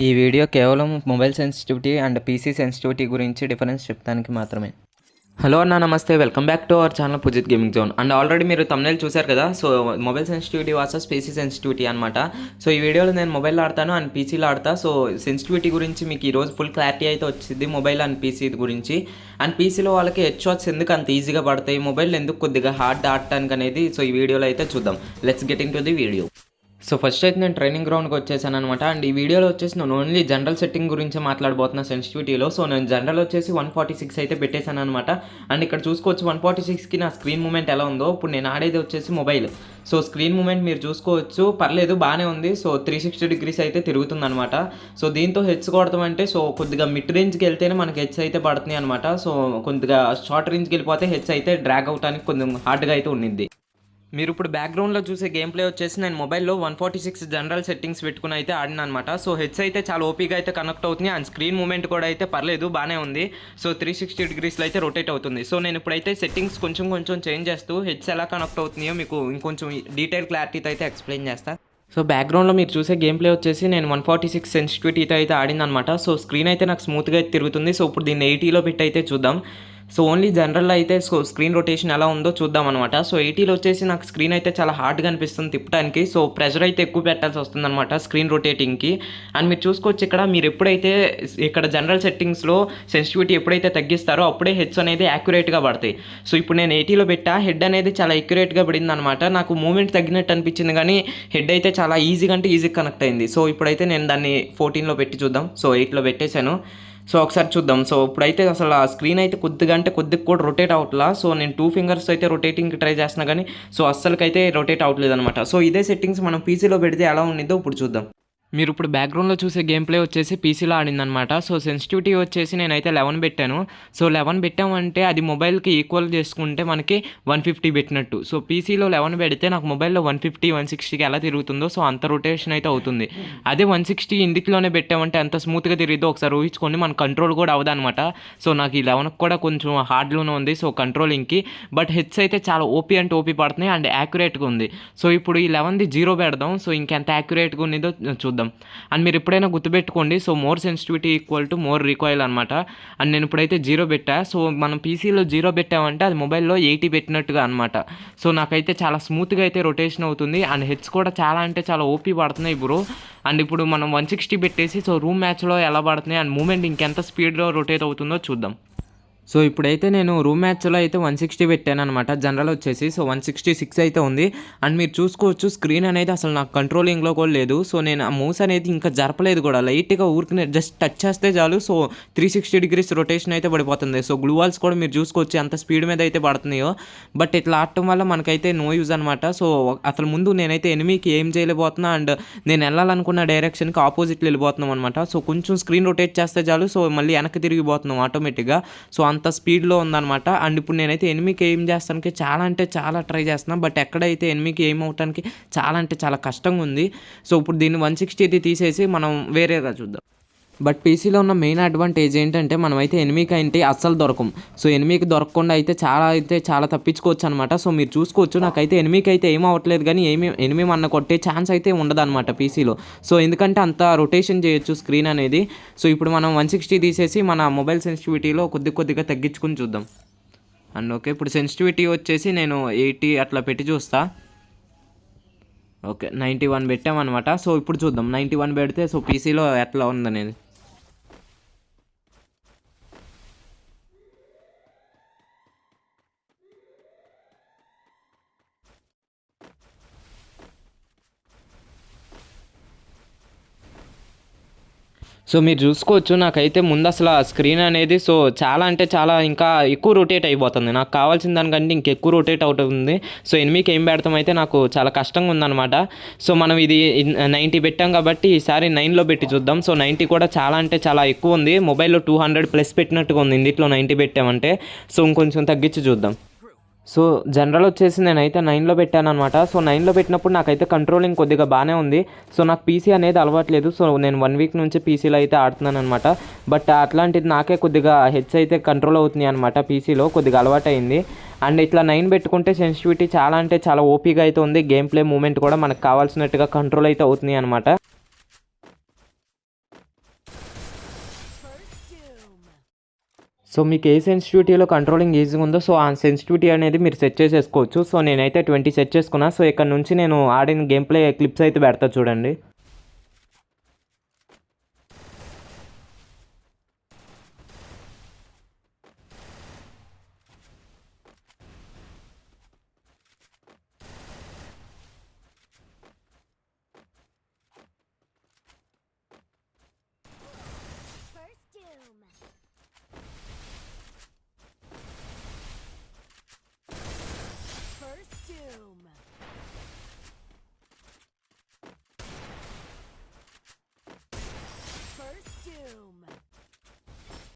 ఈ వీడియో కేవలం mobile sensitivity and PC sensitivity గురించి డిఫరెన్స్ చెప్తానికి మాత్రమే. హలో అన్న, నమస్తే. Welcome back to our channel Pujith gaming zone. And already మీరు thumbnail చూశారు కదా. So mobile sensitivity versus PC sensitivity అనమాట. సో ఈ వీడియోలో నేను మొబైల్లో ఆడతాను అండ్ పీసీలో ఆడతా. సో సెన్సిటివిటీ గురించి మీకు ఈరోజు ఫుల్ క్లారిటీ అయితే వచ్చింది, మొబైల్ అండ్ పీసీ గురించి. అండ్ పీసీలో వాళ్ళకి హెడ్ షాట్స్ ఎందుకు అంత ఈజీగా పడతాయి, మొబైల్ ఎందుకు కొద్దిగా హార్డ్ ఆడటానికి అనేది సో ఈ వీడియోలో అయితే చూద్దాం. Let's get in to the video. So first అయితే నేను ట్రైనింగ్ గ్రౌండ్కి వచ్చేసాను అనమాట. అండ్ ఈ వీడియోలో వచ్చేసి నేను ఓన్లీ జనరల్ సెట్టింగ్ గురించి మాట్లాడబోతున్నా సెన్సిటివిటీలో. సో నేను జనరల్ వచ్చేసి 146 అయితే పెట్టేశాను అనమాట. అండ్ ఇక్కడ చూసుకోవచ్చు 146కి నా స్క్రీన్ మూమెంట్ ఎలా ఉందో. ఇప్పుడు నేను ఆడేది వచ్చేసి మొబైల్. సో స్క్రీన్ మూమెంట్ మీరు చూసుకోవచ్చు, పర్లేదు, బాగానే ఉంది. సో 360 degrees అయితే తిరుగుతుంది అనమాట. సో దీంతో హెడ్స్ కొడతామంటే సో కొద్దిగా మిడ్ రేంజ్కి వెళ్తేనే మనకి హెడ్స్ అయితే పడుతున్నాయి అనమాట. సో కొద్దిగా షార్ట్ రేంజ్కి వెళ్ళిపోతే హెడ్స్ అయితే డ్రాగ్ అవడానికి కొంచెం హార్డ్గా అయితే ఉండింది. మీరు ఇప్పుడు బ్యాక్గ్రౌండ్లో చూసే గేమ్ ప్లే వచ్చేసి నేను మొబైల్లో 146 జనరల్ సెట్టింగ్స్ పెట్టుకుని అయితే ఆడినా అనమాట. సో హెడ్స్ అయితే చాలా ఓపీగా అయితే కనెక్ట్ అవుతుంది అండ్ స్క్రీన్ మూమెంట్ కూడా అయితే పర్లేదు, బాగానే ఉంది. సో 360 degreesలో అయితే రొటేట్ అవుతుంది. సో నేను ఇప్పుడైతే సెట్టింగ్స్ కొంచెం చేంజ్ చేస్తూ హెడ్స్ ఎలా కనెక్ట్ అవుతున్నాయో మీకు ఇంకొంచెం డీటెయిల్ క్లారిటీతో అయితే ఎక్స్ప్లెయిన్ చేస్తాను. సో బ్యాక్గ్రౌండ్లో మీరు చూసే గేమ్ ప్లే వచ్చేసి నేను 146 సెన్సిటివిటీతో అయితే ఆడిందనమాట. సో స్క్రీన్ అయితే నాకు స్మూత్గా అయితే తిరుగుతుంది. సో ఇప్పుడు దీన్ని 80లో పెట్టి అయితే చూద్దాం. సో ఓన్లీ జనరల్లో అయితే సో స్క్రీన్ రొటేషన్ ఎలా ఉందో చూద్దాం అనమాట. సో 80లో వచ్చేసి నాకు స్క్రీన్ అయితే చాలా హార్డ్గా అనిపిస్తుంది తిప్పడానికి. సో ప్రెషర్ అయితే ఎక్కువ పెట్టాల్సి వస్తుంది అనమాట స్క్రీన్ రొటేటింగ్కి. అండ్ మీరు చూసుకోవచ్చు ఇక్కడ, మీరు ఎప్పుడైతే ఇక్కడ జనరల్ సెట్టింగ్స్లో సెన్సిటివిటీ ఎప్పుడైతే తగ్గిస్తారో అప్పుడే హెడ్స్ అనేది యాక్యురేట్గా పడతాయి. సో ఇప్పుడు నేను 80లో పెట్టా, హెడ్ అనేది చాలా యాక్యురేట్గా పడింది అనమాట. నాకు మూమెంట్ తగ్గినట్టు అనిపించింది కానీ హెడ్ అయితే చాలా ఈజీగా అంటే ఈజీగా కనెక్ట్ అయింది. సో ఇప్పుడైతే నేను దాన్ని 14లో పెట్టి చూద్దాం. సో 8లో పెట్టేశాను. సో ఒకసారి చూద్దాం. సో ఇప్పుడైతే అసలు ఆ స్క్రీన్ అయితే కొద్దిగా కూడా రొటేట్ అవట్లా. సో నేను 2 fingers అయితే రొటేటింగ్కి ట్రై చేస్తున్నా కానీ సో అస్సలకైతే రొటేట్ అవ్వట్లేదు అనమాట. సో ఇదే సెట్టింగ్స్ మనం పీసీలో పెడితే ఎలా ఉండిందో ఇప్పుడు చూద్దాం. మీరు ఇప్పుడు బ్యాక్గ్రౌండ్లో చూసే గేమ్ ప్లే వచ్చేసి పీసీలో ఆడిందనమాట. సో సెన్సిటివిటీ వచ్చేసి నేనైతే 11 పెట్టాను. సో 11 పెట్టామంటే అది మొబైల్కి ఈక్వల్ చేసుకుంటే మనకి 150 పెట్టినట్టు. సో పీసీలో 11 పెడితే నాకు మొబైల్లో 150, 160కి ఎలా తిరుగుతుందో సో అంత రొటేషన్ అయితే అవుతుంది. అదే 160 ఇందులోనే పెట్టామంటే ఎంత స్మూత్గా తిరిగిద్దో ఒకసారి ఊహించుకోండి. మన కంట్రోల్ కూడా అవదనమాట. సో నాకు ఈ 11 కూడా కొంచెం హార్డ్లోనే ఉంది సో కంట్రోలింగ్కి. బట్ హెడ్స్ అయితే చాలా ఓపీ అంటే ఓపీ పడుతున్నాయి అండ్ యాక్యురేట్గా ఉంది. సో ఇప్పుడు ఈ 11ది 0 పెడదాం. సో ఇంకెంత యాక్యురేట్గా ఉన్నదో చూద్దాం. అండ్ మీరు ఎప్పుడైనా గుర్తుపెట్టుకోండి, so more sensitivity equal to more recoil అనమాట. అండ్ నేను ఇప్పుడైతే 0 పెట్టా. సో మనం పీసీలో 0 పెట్టామంటే అది మొబైల్లో 80 పెట్టినట్టుగా అనమాట. సో నాకైతే చాలా స్మూత్గా అయితే రొటేషన్ అవుతుంది అండ్ హెడ్స్ కూడా చాలా అంటే చాలా ఓపీ పడుతున్నాయి బ్రో. అండ్ ఇప్పుడు మనం 160 పెట్టేసి సో రూమ్ మ్యాచ్లో ఎలా పడుతున్నాయి అండ్ మూమెంట్ ఇంకెంత స్పీడ్లో రొటేట్ అవుతుందో చూద్దాం. సో ఇప్పుడైతే నేను రూమ్ మ్యాచ్లో అయితే 160 పెట్టాను అనమాట. జనరల్ వచ్చేసి సో 166 అయితే ఉంది. అండ్ మీరు చూసుకోవచ్చు స్క్రీన్ అనేది అసలు నాకు కంట్రోలింగ్లో కూడా లేదు. సో నేను ఆ మౌస్ అనేది ఇంకా జరపలేదు కూడా, లైట్గా ఊరికి జస్ట్ టచ్ చేస్తే చాలు సో 360 degrees రొటేషన్ అయితే పడిపోతుంది. సో గ్లూ వాల్స్ కూడా మీరు చూసుకోవచ్చు ఎంత స్పీడ్ మీద అయితే పడుతున్నాయో. బట్ ఇట్లా ఆడటం వల్ల మనకైతే నో యూజ్ అనమాట. సో అసలు ముందు నేనైతే ఎనిమికి ఏం చేయలేకపోతున్నా అండ్ నేను వెళ్ళాలనుకున్న డైరెక్షన్కి ఆపోజిట్లో వెళ్ళిపోతున్నాం అనమాట. సో కొంచెం స్క్రీన్ రొటేట్ చేస్తే చాలు సో మళ్ళీ వెనక్కి తిరిగిపోతున్నాం ఆటోమేటిక్గా. సో అంత స్పీడ్లో ఉందన్నమాట. అండ్ ఇప్పుడు నేనైతే ఎనిమికి ఏం చేస్తానికి చాలా అంటే చాలా ట్రై చేస్తున్నాను. బట్ ఎక్కడైతే ఎనిమికి ఏం అవటానికి చాలా అంటే చాలా కష్టంగా ఉంది. సో ఇప్పుడు దీన్ని 160 తీసేసి మనం వేరేగా చూద్దాం. బట్ పీసీలో ఉన్న మెయిన్ అడ్వాంటేజ్ ఏంటంటే మనమైతే ఎనిమికి అయితే అస్సలు దొరకం. సో ఎనిమికి దొరకకుండా అయితే చాలా తప్పించుకోవచ్చు అనమాట. సో మీరు చూసుకోవచ్చు నాకైతే ఎనిమికి అయితే ఏం అవ్వట్లేదు కానీ ఎనిమి మన కొట్టే ఛాన్స్ అయితే ఉండదు అనమాట పీసీలో. సో ఎందుకంటే అంత రొటేషన్ చేయొచ్చు స్క్రీన్ అనేది. సో ఇప్పుడు మనం 160 తీసేసి మన మొబైల్ సెన్సిటివిటీలో కొద్దిగా తగ్గించుకుని చూద్దాం. అండ్ ఓకే, ఇప్పుడు సెన్సిటివిటీ వచ్చేసి నేను 80 అట్లా పెట్టి చూస్తా. ఓకే, 91 పెట్టామన్నమాట. సో ఇప్పుడు చూద్దాం 91 పెడితే సో పీసీలో ఎట్లా ఉందనేది. సో మీరు చూసుకోవచ్చు నాకైతే ముందు అసలు ఆ స్క్రీన్ అనేది సో చాలా అంటే చాలా ఇంకా ఎక్కువ రొటేట్ అయిపోతుంది. నాకు కావాల్సిన దానికంటే ఇంకెక్కువ రొటేట్ అవుతుంది. సో ఎనిమికి ఏం పెడతాం అయితే నాకు చాలా కష్టంగా ఉందన్నమాట. సో మనం ఇది 90 పెట్టాం కాబట్టి ఈసారి 9లో పెట్టి చూద్దాం. సో 90 కూడా చాలా అంటే చాలా ఎక్కువ ఉంది. మొబైల్లో 200+ పెట్టినట్టుగా ఉంది ఇందులో 90 పెట్టామంటే. సో ఇంకొంచెం తగ్గించి చూద్దాం. సో జనరల్ వచ్చేసి నేనైతే 9లో పెట్టాను అనమాట. సో 9లో పెట్టినప్పుడు నాకైతే కంట్రోలింగ్ కొద్దిగా బాగానే ఉంది. సో నాకు పీసీ అనేది అలవాట్లేదు. సో నేను 1 week నుంచి పీసీలో అయితే ఆడుతున్నాను అనమాట. బట్ అట్లాంటిది నాకే కొద్దిగా హెడ్స్ అయితే కంట్రోల్ అవుతున్నాయి అనమాట. పీసీలో కొద్దిగా అలవాటైంది. అండ్ ఇట్లా 9 పెట్టుకుంటే సెన్సిటివిటీ చాలా అంటే చాలా ఓపీగా అయితే ఉంది. గేమ్ ప్లే మూమెంట్ కూడా మనకు కావాల్సినట్టుగా కంట్రోల్ అయితే అవుతుంది అనమాట. సో మీకు ఏ సెన్సిటివిటీలో కంట్రోలింగ్ ఈజీగా ఉందో సో ఆ సెన్సిటివిటీ అనేది మీరు సెట్ చేసేసుకోవచ్చు. సో నేనైతే 20 సెట్ చేసుకున్నా. సో ఇక్కడ నుంచి నేను ఆడిన గేమ్ ప్లే క్లిప్స్ అయితే పెడతా చూడండి.